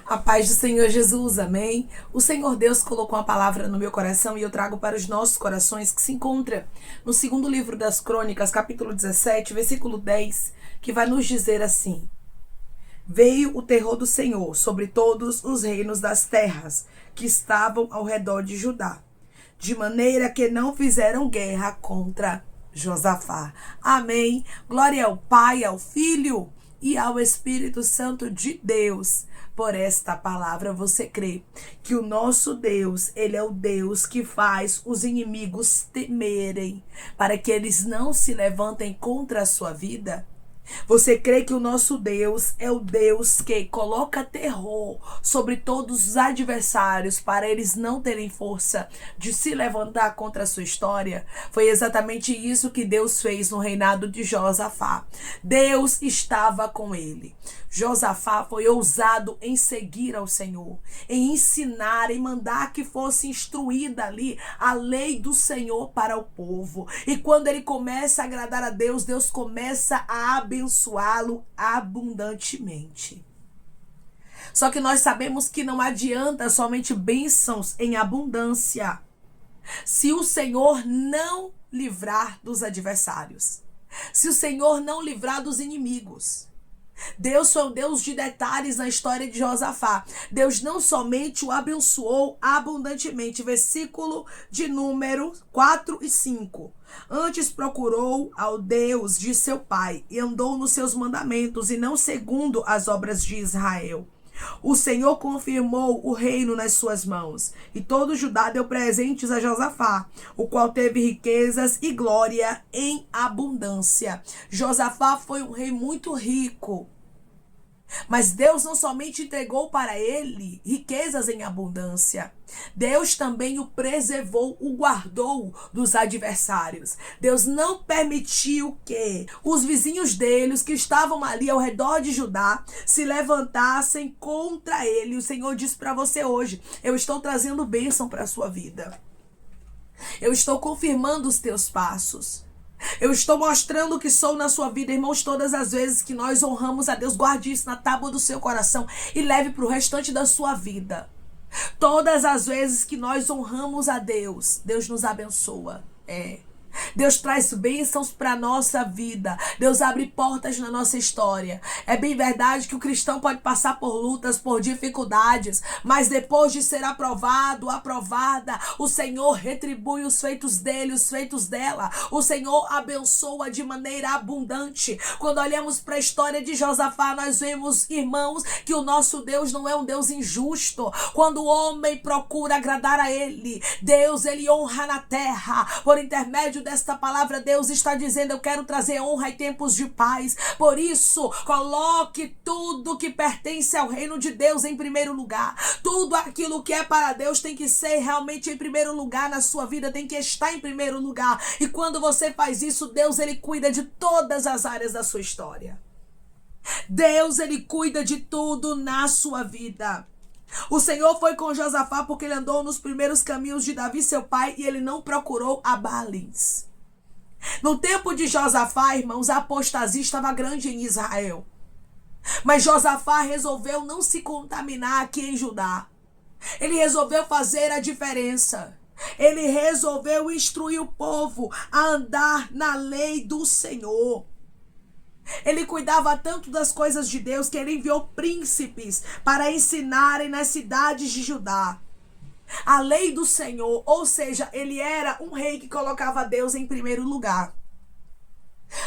A paz do Senhor Jesus, amém? O Senhor Deus colocou uma palavra no meu coração e eu trago para os nossos corações, que se encontra no segundo livro das Crônicas, capítulo 17, versículo 10, que vai nos dizer assim: Veio o terror do Senhor sobre todos os reinos das terras que estavam ao redor de Judá, de maneira que não fizeram guerra contra Josafá. Amém. Glória ao Pai, ao Filho e ao Espírito Santo de Deus. Por esta palavra você crê que o nosso Deus, ele é o Deus que faz os inimigos temerem, para que eles não se levantem contra a sua vida? Você crê que o nosso Deus é o Deus que coloca terror sobre todos os adversários para eles não terem força de se levantar contra a sua história? Foi exatamente isso que Deus fez no reinado de Josafá. Deus estava com ele. Josafá foi ousado em seguir ao Senhor, em ensinar, em mandar que fosse instruída ali a lei do Senhor para o povo. E quando ele começa a agradar a Deus, Deus começa a abençoá-lo abundantemente. Só que nós sabemos que não adianta somente bênçãos em abundância se o Senhor não livrar dos adversários, se o Senhor não livrar dos inimigos. Deus foi um Deus de detalhes na história de Josafá. Deus não somente o abençoou abundantemente, versículo de número 4 e 5. Antes procurou ao Deus de seu pai e andou nos seus mandamentos e não segundo as obras de Israel. O Senhor confirmou o reino nas suas mãos, e todo Judá deu presentes a Josafá, o qual teve riquezas e glória em abundância. Josafá foi um rei muito rico, mas Deus não somente entregou para ele riquezas em abundância, Deus também o preservou, o guardou dos adversários. Deus não permitiu que os vizinhos dele, os que estavam ali ao redor de Judá, se levantassem contra ele. O Senhor diz para você hoje: eu estou trazendo bênção para a sua vida. Eu estou confirmando os teus passos. Eu estou mostrando que sou na sua vida, irmãos. Todas as vezes que nós honramos a Deus, guarde isso na tábua do seu coração e leve para o restante da sua vida. Todas as vezes que nós honramos a Deus, Deus nos abençoa. Deus traz bênçãos para a nossa vida. Deus abre portas na nossa história. É bem verdade que o cristão pode passar por lutas, por dificuldades, mas depois de ser aprovado, aprovada, o Senhor retribui os feitos dele, os feitos dela. O Senhor abençoa de maneira abundante. Quando olhamos para a história de Josafá, nós vemos, irmãos, que o nosso Deus não é um Deus injusto. Quando o homem procura agradar a ele, Deus, ele honra na terra. Por intermédio desta palavra, Deus está dizendo: eu quero trazer honra em tempos de paz. Por isso, coloque tudo que pertence ao reino de Deus em primeiro lugar. Tudo aquilo que é para Deus tem que ser realmente em primeiro lugar na sua vida, tem que estar em primeiro lugar. E quando você faz isso, Deus, ele cuida de todas as áreas da sua história. Deus, ele cuida de tudo na sua vida. O Senhor foi com Josafá porque ele andou nos primeiros caminhos de Davi, seu pai, e ele não procurou a Baalins. No tempo de Josafá, irmãos, a apostasia estava grande em Israel. Mas Josafá resolveu não se contaminar aqui em Judá. Ele resolveu fazer a diferença. Ele resolveu instruir o povo a andar na lei do Senhor. Ele cuidava tanto das coisas de Deus que ele enviou príncipes para ensinarem nas cidades de Judá a lei do Senhor. Ou seja, ele era um rei que colocava Deus em primeiro lugar.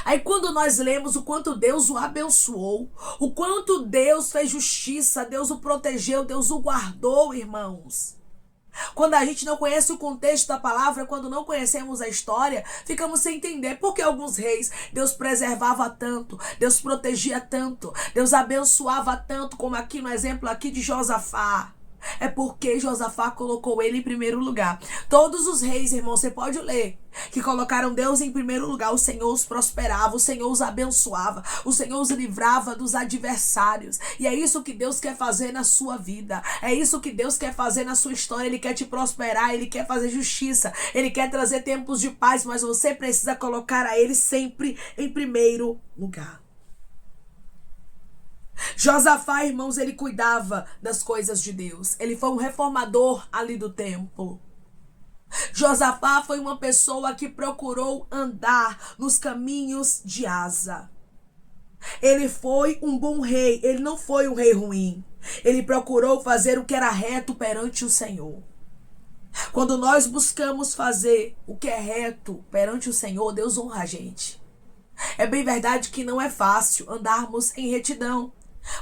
Aí quando nós lemos o quanto Deus o abençoou, o quanto Deus fez justiça, Deus o protegeu, Deus o guardou, irmãos. Quando a gente não conhece o contexto da palavra, quando não conhecemos a história, ficamos sem entender por que alguns reis Deus preservava tanto, Deus protegia tanto, Deus abençoava tanto, como aqui no exemplo aqui de Josafá. É porque Josafá colocou ele em primeiro lugar. Todos os reis, irmão, você pode ler, que colocaram Deus em primeiro lugar, o Senhor os prosperava, o Senhor os abençoava, o Senhor os livrava dos adversários. E é isso que Deus quer fazer na sua vida. É isso que Deus quer fazer na sua história. Ele quer te prosperar, Ele quer fazer justiça, Ele quer trazer tempos de paz, mas você precisa colocar a Ele sempre em primeiro lugar. Josafá, irmãos, ele cuidava das coisas de Deus. Ele foi um reformador ali do templo. Josafá foi uma pessoa que procurou andar nos caminhos de Asa. Ele foi um bom rei, ele não foi um rei ruim. Ele procurou fazer o que era reto perante o Senhor. Quando nós buscamos fazer o que é reto perante o Senhor, Deus honra a gente. É bem verdade que não é fácil andarmos em retidão,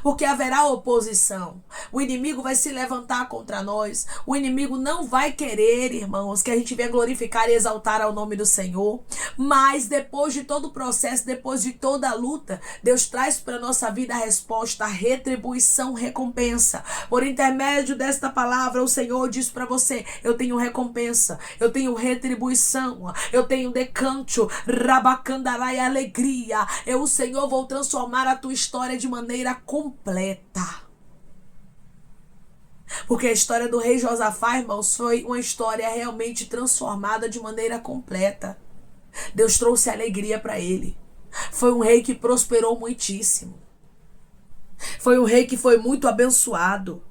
porque haverá oposição. O inimigo vai se levantar contra nós. O inimigo não vai querer, irmãos, que a gente venha glorificar e exaltar ao nome do Senhor. Mas depois de todo o processo, depois de toda a luta, Deus traz para a nossa vida a resposta, a retribuição, recompensa. Por intermédio desta palavra, o Senhor diz para você: eu tenho recompensa, eu tenho retribuição, eu tenho decanto, rabacandará e alegria. Eu, o Senhor, vou transformar a tua história de maneira completa. Porque a história do rei Josafá, irmãos, foi uma história realmente transformada de maneira completa. Deus trouxe alegria para ele. Foi um rei que prosperou muitíssimo. Foi um rei que foi muito abençoado.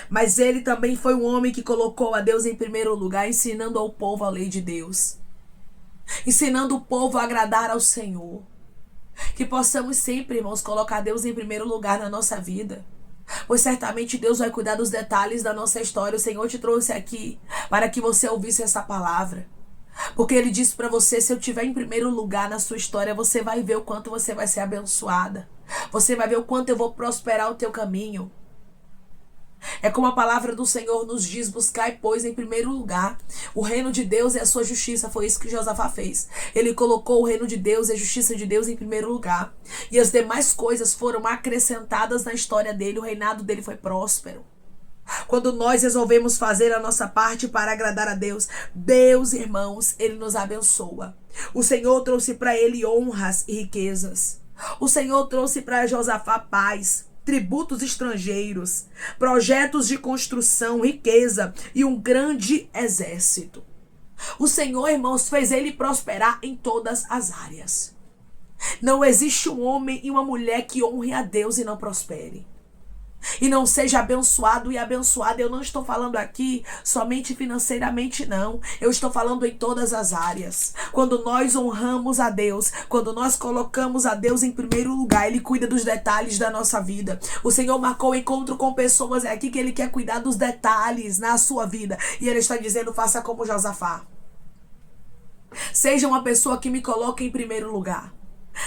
Mas ele também foi um homem que colocou a Deus em primeiro lugar, ensinando ao povo a lei de Deus. Ensinando o povo a agradar ao Senhor. Que possamos sempre, irmãos, colocar Deus em primeiro lugar na nossa vida. Pois certamente Deus vai cuidar dos detalhes da nossa história. O Senhor te trouxe aqui para que você ouvisse essa palavra. Porque Ele disse para você: se eu estiver em primeiro lugar na sua história, você vai ver o quanto você vai ser abençoada. Você vai ver o quanto eu vou prosperar o teu caminho. É como a palavra do Senhor nos diz: buscai, pois, em primeiro lugar o reino de Deus e a sua justiça. Foi isso que Josafá fez. Ele colocou o reino de Deus e a justiça de Deus em primeiro lugar. E as demais coisas foram acrescentadas na história dele. O reinado dele foi próspero. Quando nós resolvemos fazer a nossa parte para agradar a Deus, Deus, irmãos, Ele nos abençoa. O Senhor trouxe para ele honras e riquezas. O Senhor trouxe para Josafá paz, tributos estrangeiros, projetos de construção, riqueza e um grande exército. O Senhor, irmãos, fez ele prosperar em todas as áreas. Não existe um homem e uma mulher que honre a Deus e não prospere. E não seja abençoado e abençoada. Eu não estou falando aqui somente financeiramente, não. Eu estou falando em todas as áreas. Quando nós honramos a Deus, quando nós colocamos a Deus em primeiro lugar, Ele cuida dos detalhes da nossa vida. O Senhor marcou um encontro com pessoas aqui que Ele quer cuidar dos detalhes na sua vida. E Ele está dizendo: faça como Josafá. Seja uma pessoa que me coloque em primeiro lugar.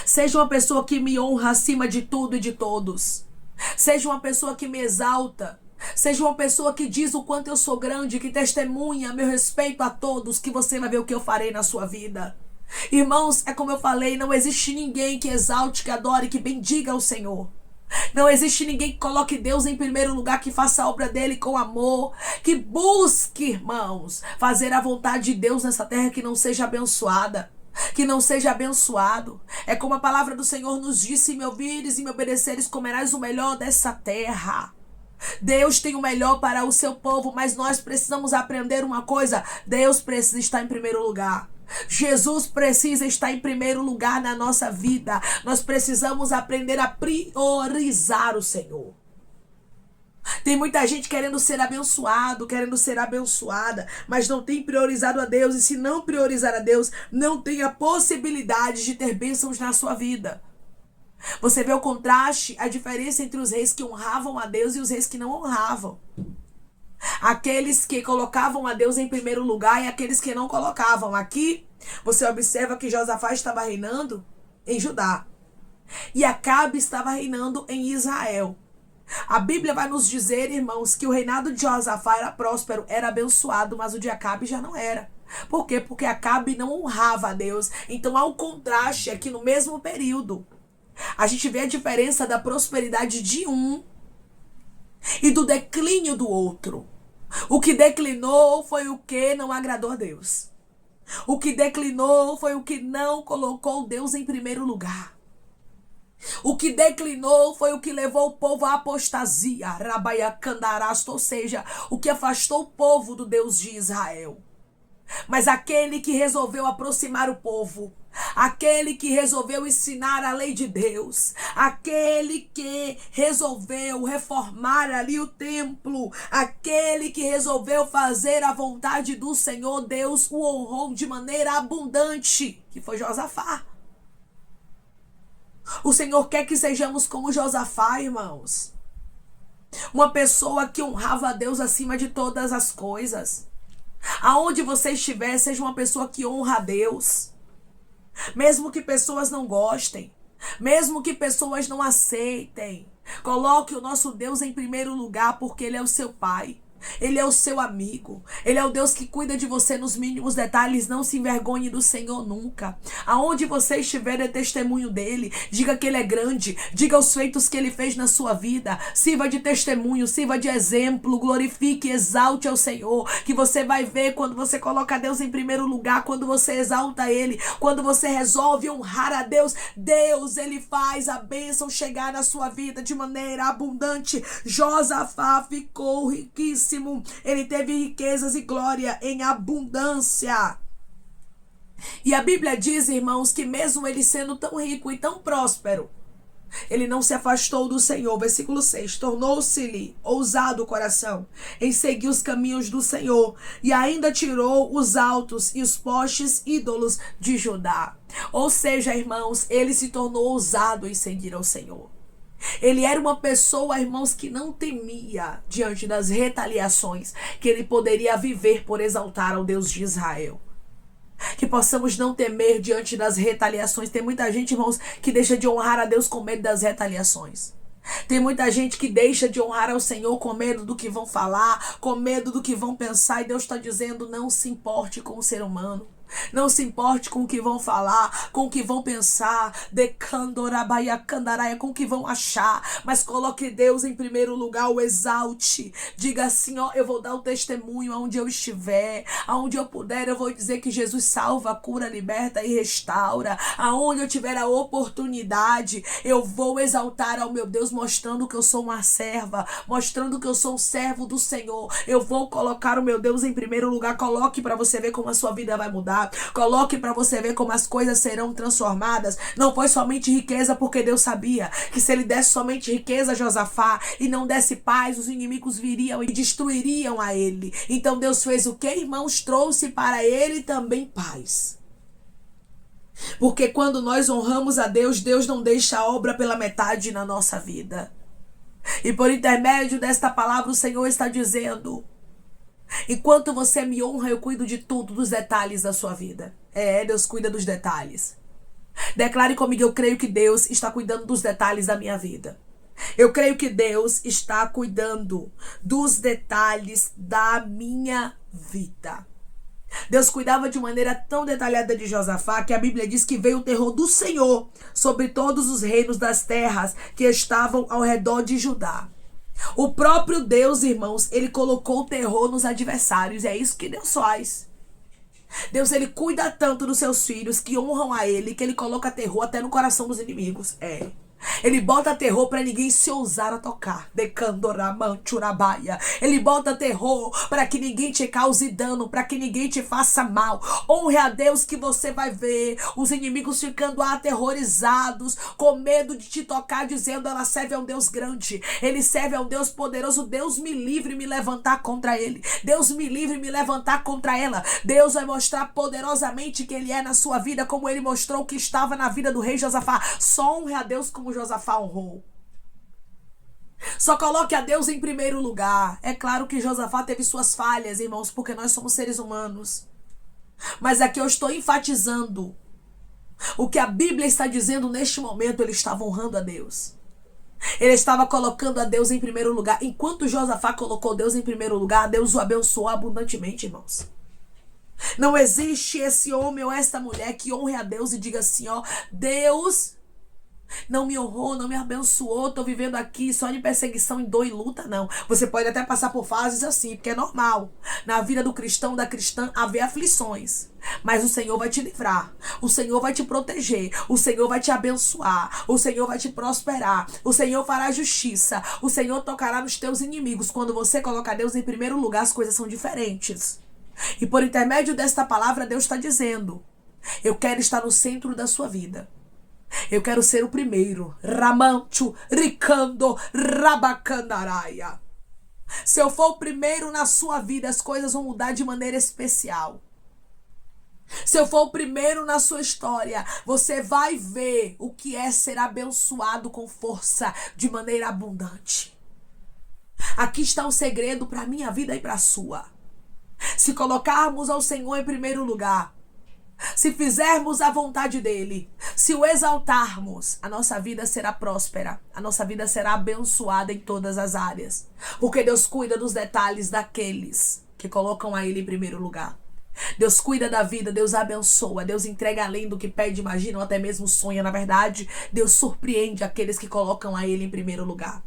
Seja uma pessoa que me honra acima de tudo e de todos. Seja uma pessoa que me exalta. Seja uma pessoa que diz o quanto eu sou grande, que testemunha meu respeito a todos, que você vai ver o que eu farei na sua vida. Irmãos, é como eu falei, não existe ninguém que exalte, que adore, que bendiga o Senhor. Não existe ninguém que coloque Deus em primeiro lugar, que faça a obra dele com amor, que busque, irmãos, fazer a vontade de Deus nessa terra, que não seja abençoada. Que não seja abençoado. É como a palavra do Senhor nos disse: me ouvires e me obedeceres, comerás o melhor dessa terra. Deus tem o melhor para o seu povo, mas nós precisamos aprender uma coisa: Deus precisa estar em primeiro lugar. Jesus precisa estar em primeiro lugar na nossa vida. Nós precisamos aprender a priorizar o Senhor. Tem muita gente querendo ser abençoado, querendo ser abençoada, mas não tem priorizado a Deus. E se não priorizar a Deus, não tem a possibilidade de ter bênçãos na sua vida. Você vê o contraste, a diferença entre os reis que honravam a Deus e os reis que não honravam. Aqueles que colocavam a Deus em primeiro lugar e aqueles que não colocavam. Aqui, você observa que Josafá estava reinando em Judá e Acabe estava reinando em Israel. A Bíblia vai nos dizer, irmãos, que o reinado de Josafá era próspero, era abençoado, mas o de Acabe já não era. Por quê? Porque Acabe não honrava a Deus. Então há um contraste aqui no mesmo período. A gente vê a diferença da prosperidade de um e do declínio do outro. O que declinou foi o que não agradou a Deus. O que declinou foi o que não colocou Deus em primeiro lugar. O que declinou foi o que levou o povo à apostasia, rabaiacandarasto, ou seja, o que afastou o povo do Deus de Israel. Mas aquele que resolveu aproximar o povo, aquele que resolveu ensinar a lei de Deus, aquele que resolveu reformar ali o templo, aquele que resolveu fazer a vontade do Senhor, Deus o honrou de maneira abundante, que foi Josafá. O Senhor quer que sejamos como Josafá, irmãos. Uma pessoa que honrava a Deus acima de todas as coisas. Aonde você estiver, seja uma pessoa que honra a Deus. Mesmo que pessoas não gostem, mesmo que pessoas não aceitem, coloque o nosso Deus em primeiro lugar, porque Ele é o seu Pai. Ele é o seu amigo. Ele é o Deus que cuida de você nos mínimos detalhes. Não se envergonhe do Senhor nunca. Aonde você estiver, é testemunho dele. Diga que ele é grande. Diga os feitos que ele fez na sua vida. Sirva de testemunho, sirva de exemplo. Glorifique, exalte ao Senhor. Que você vai ver quando você coloca Deus em primeiro lugar. Quando você exalta ele. Quando você resolve honrar a Deus. Deus, ele faz a bênção chegar na sua vida de maneira abundante. Josafá ficou riquíssimo. Ele teve riquezas e glória em abundância. E a Bíblia diz, irmãos, que mesmo ele sendo tão rico e tão próspero, ele não se afastou do Senhor. Versículo 6. Tornou-se-lhe ousado o coração em seguir os caminhos do Senhor, e ainda tirou os altos e os postes ídolos de Judá. Ou seja, irmãos, ele se tornou ousado em seguir ao Senhor. Ele era uma pessoa, irmãos, que não temia diante das retaliações que ele poderia viver por exaltar ao Deus de Israel. Que possamos não temer diante das retaliações. Tem muita gente, irmãos, que deixa de honrar a Deus com medo das retaliações. Tem muita gente que deixa de honrar ao Senhor com medo do que vão falar, com medo do que vão pensar. E Deus está dizendo, não se importe com o ser humano. Não se importe com o que vão falar, com o que vão pensar, com o que vão achar, mas coloque Deus em primeiro lugar, o exalte. Diga assim, ó, eu vou dar o testemunho aonde eu estiver, aonde eu puder, eu vou dizer que Jesus salva, cura, liberta e restaura. Aonde eu tiver a oportunidade, eu vou exaltar ao meu Deus, mostrando que eu sou uma serva, mostrando que eu sou um servo do Senhor. Eu vou colocar o meu Deus em primeiro lugar. Coloque para você ver como a sua vida vai mudar. Coloque para você ver como as coisas serão transformadas. Não foi somente riqueza, porque Deus sabia que se ele desse somente riqueza a Josafá e não desse paz, os inimigos viriam e destruiriam a ele. Então Deus fez o que, irmãos? Trouxe para ele também paz. Porque quando nós honramos a Deus, Deus não deixa a obra pela metade na nossa vida. E por intermédio desta palavra o Senhor está dizendo: enquanto você me honra, eu cuido de tudo, dos detalhes da sua vida. Deus cuida dos detalhes. Declare comigo, eu creio que Deus está cuidando dos detalhes da minha vida. Eu creio que Deus está cuidando dos detalhes da minha vida. Deus cuidava de maneira tão detalhada de Josafá que a Bíblia diz que veio o terror do Senhor sobre todos os reinos das terras que estavam ao redor de Judá. O próprio Deus, irmãos, ele colocou terror nos adversários. É isso que Deus faz. Deus, ele cuida tanto dos seus filhos que honram a ele, que ele coloca terror até no coração dos inimigos. Ele bota terror para ninguém se ousar a tocar. Ele bota terror para que ninguém te cause dano, para que ninguém te faça mal. Honre a Deus que você vai ver os inimigos ficando aterrorizados, com medo de te tocar, dizendo: ela serve a um Deus grande, ele serve a um Deus poderoso. Deus me livre me levantar contra ele. Deus me livre me levantar contra ela. Deus vai mostrar poderosamente que ele é na sua vida, como ele mostrou que estava na vida do rei Josafá. Só honre a Deus como Josafá honrou. Só coloque a Deus em primeiro lugar. É claro que Josafá teve suas falhas, irmãos, porque nós somos seres humanos. Mas aqui eu estou enfatizando o que a Bíblia está dizendo neste momento. Ele estava honrando a Deus. Ele estava colocando a Deus em primeiro lugar. Enquanto Josafá colocou Deus em primeiro lugar, Deus o abençoou abundantemente, irmãos. Não existe esse homem ou esta mulher que honre a Deus e diga assim, ó, Deus não me honrou, não me abençoou, tô vivendo aqui só de perseguição, em dor e luta. Não. Você pode até passar por fases assim, porque é normal. Na vida do cristão, da cristã, haver aflições. Mas o Senhor vai te livrar. O Senhor vai te proteger. O Senhor vai te abençoar. O Senhor vai te prosperar. O Senhor fará justiça. O Senhor tocará nos teus inimigos. Quando você colocar Deus em primeiro lugar, as coisas são diferentes. E por intermédio desta palavra, Deus está dizendo Eu quero estar no centro da sua vida. Eu quero ser o primeiro. Ramancho, Ricando, Rabacandaraia. Se eu for o primeiro na sua vida, as coisas vão mudar de maneira especial. Se eu for o primeiro na sua história, você vai ver o que é ser abençoado com força, de maneira abundante. Aqui está o segredo para a minha vida e para a sua. Se colocarmos ao Senhor em primeiro lugar, se fizermos a vontade dele, se o exaltarmos, a nossa vida será próspera, a nossa vida será abençoada em todas as áreas. Porque Deus cuida dos detalhes daqueles que colocam a ele em primeiro lugar. Deus cuida da vida, Deus abençoa, Deus entrega além do que pede, imagina ou até mesmo sonha. Na verdade, Deus surpreende aqueles que colocam a ele em primeiro lugar.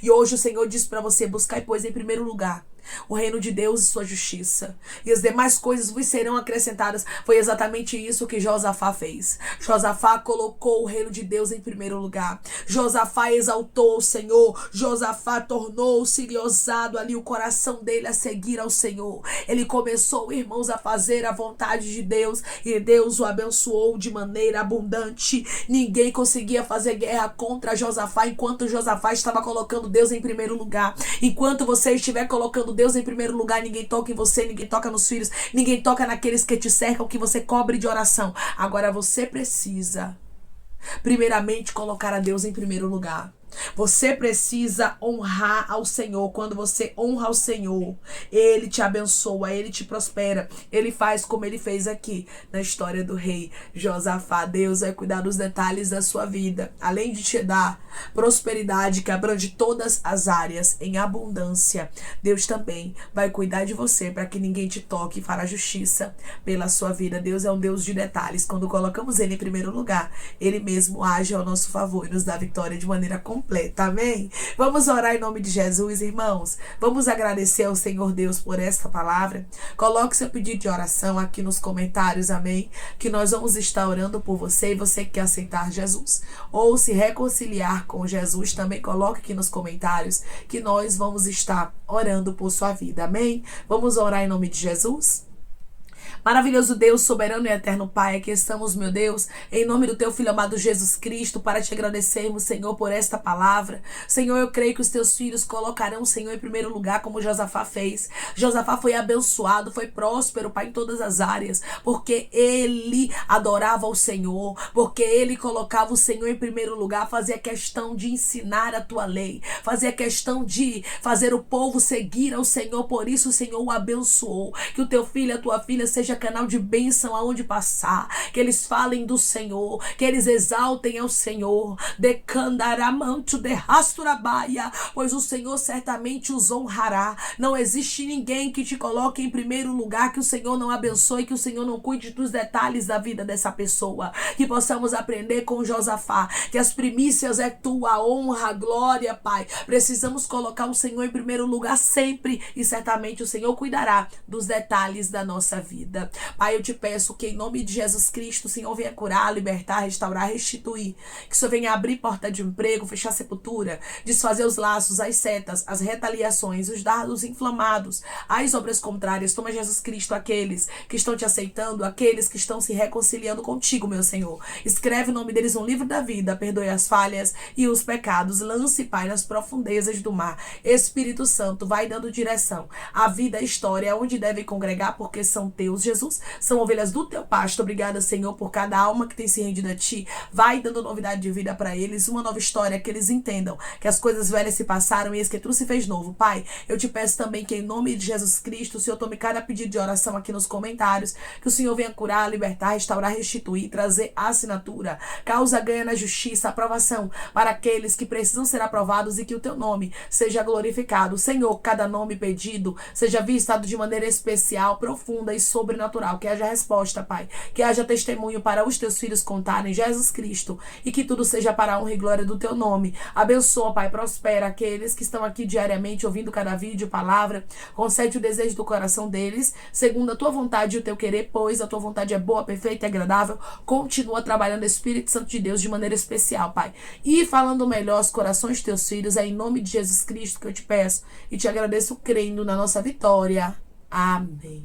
E hoje o Senhor diz para você: buscar, pois, em primeiro lugar o reino de Deus e sua justiça, e as demais coisas vos serão acrescentadas. Foi exatamente isso que Josafá fez. Josafá colocou o reino de Deus em primeiro lugar. Josafá exaltou o Senhor. Josafá tornou-se ousado ali o coração dele a seguir ao Senhor. Ele começou, irmãos, a fazer a vontade de Deus, e Deus o abençoou de maneira abundante. Ninguém conseguia fazer guerra contra Josafá enquanto Josafá estava colocando Deus em primeiro lugar. Enquanto você estiver colocando Deus em primeiro lugar, ninguém toca em você, ninguém toca nos filhos, ninguém toca naqueles que te cercam, que você cobre de oração. Agora você precisa, primeiramente, colocar a Deus em primeiro lugar. Você precisa honrar ao Senhor. Quando você honra ao Senhor, Ele te abençoa, Ele te prospera. Ele faz como Ele fez aqui na história do rei Josafá. Deus vai cuidar dos detalhes da sua vida, além de te dar prosperidade que abrange todas as áreas em abundância. Deus também vai cuidar de você para que ninguém te toque e fará justiça pela sua vida. Deus é um Deus de detalhes. Quando colocamos Ele em primeiro lugar, Ele mesmo age ao nosso favor e nos dá vitória de maneira completa. Amém? Vamos orar em nome de Jesus, irmãos. Vamos agradecer ao Senhor Deus por esta palavra. Coloque seu pedido de oração aqui nos comentários, amém? Que nós vamos estar orando por você, e você que quer aceitar Jesus ou se reconciliar com Jesus, também coloque aqui nos comentários que nós vamos estar orando por sua vida, amém? Vamos orar em nome de Jesus? Maravilhoso Deus, soberano e eterno Pai, aqui estamos, meu Deus, em nome do teu Filho amado Jesus Cristo, para te agradecermos, Senhor, por esta palavra. Senhor, eu creio que os teus filhos colocarão o Senhor em primeiro lugar, como Josafá fez. Josafá foi abençoado, foi próspero, Pai, em todas as áreas, porque ele adorava o Senhor, porque ele colocava o Senhor em primeiro lugar, fazia questão de ensinar a tua lei, fazia questão de fazer o povo seguir ao Senhor. Por isso o Senhor o abençoou. Que o teu filho e a tua filha seja canal de bênção aonde passar, que eles falem do Senhor, que eles exaltem ao Senhor, decandaramanto de rasturabaia, pois o Senhor certamente os honrará. Não existe ninguém que te coloque em primeiro lugar que o Senhor não abençoe, que o Senhor não cuide dos detalhes da vida dessa pessoa. Que possamos aprender com Josafá, que as primícias é tua honra, glória, Pai. Precisamos colocar o Senhor em primeiro lugar sempre, e certamente o Senhor cuidará dos detalhes da nossa vida. Pai, eu te peço que em nome de Jesus Cristo, o Senhor venha curar, libertar, restaurar, restituir. Que o Senhor venha abrir porta de emprego, fechar a sepultura, desfazer os laços, as setas, as retaliações, os dardos inflamados, as obras contrárias. Toma, Jesus Cristo, aqueles que estão te aceitando, aqueles que estão se reconciliando contigo, meu Senhor. Escreve o nome deles no livro da vida, perdoe as falhas e os pecados. Lance, Pai, nas profundezas do mar. Espírito Santo, vai dando direção à vida, à história, onde devem congregar, porque são teus, Jesus, são ovelhas do teu pasto. Obrigada, Senhor, por cada alma que tem se rendido a ti. Vai dando novidade de vida para eles, uma nova história, que eles entendam que as coisas velhas se passaram e eis que tu se fez novo. Pai, eu te peço também que em nome de Jesus Cristo, o Senhor tome cada pedido de oração aqui nos comentários, que o Senhor venha curar, libertar, restaurar, restituir, trazer a assinatura, causa ganha na justiça, aprovação para aqueles que precisam ser aprovados, e que o teu nome seja glorificado. Senhor, cada nome pedido seja visitado de maneira especial, profunda e sobrenatural. Que haja resposta, Pai. Que haja testemunho para os teus filhos contarem Jesus Cristo, e que tudo seja para a honra e glória do teu nome. Abençoa, Pai, prospera aqueles que estão aqui diariamente ouvindo cada vídeo, palavra. Concede o desejo do coração deles, segundo a tua vontade e o teu querer, pois a tua vontade é boa, perfeita e agradável. Continua trabalhando, Espírito Santo de Deus, de maneira especial, Pai. E falando melhor aos corações dos teus filhos, é em nome de Jesus Cristo que eu te peço e te agradeço, crendo na nossa vitória. Amém.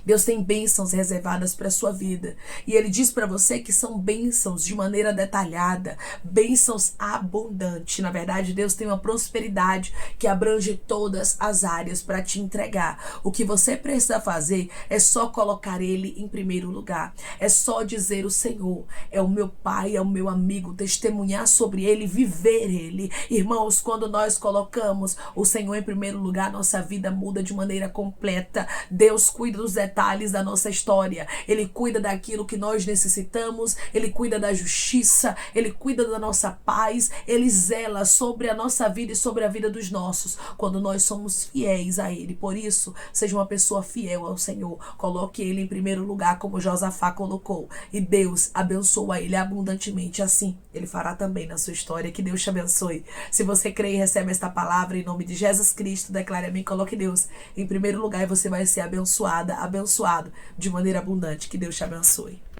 Deus tem bênçãos reservadas para a sua vida. E Ele diz para você que são bênçãos de maneira detalhada, bênçãos abundantes. Na verdade, Deus tem uma prosperidade que abrange todas as áreas para te entregar. O que você precisa fazer é só colocar Ele em primeiro lugar. É só dizer: o Senhor é o meu Pai, é o meu amigo, testemunhar sobre Ele, viver Ele. Irmãos, quando nós colocamos o Senhor em primeiro lugar, nossa vida muda de maneira completa. Deus cuida dos detalhes da nossa história. Ele cuida daquilo que nós necessitamos. Ele cuida da justiça. Ele cuida da nossa paz. Ele zela sobre a nossa vida e sobre a vida dos nossos, quando nós somos fiéis a Ele. Por isso, seja uma pessoa fiel ao Senhor. Coloque Ele em primeiro lugar, como Josafá colocou. E Deus abençoa ele abundantemente. Assim, Ele fará também na sua história. Que Deus te abençoe. Se você crê e recebe esta palavra em nome de Jesus Cristo, declare amém. Coloque Deus em primeiro lugar e você vai ser abençoado de maneira abundante. Que Deus te abençoe.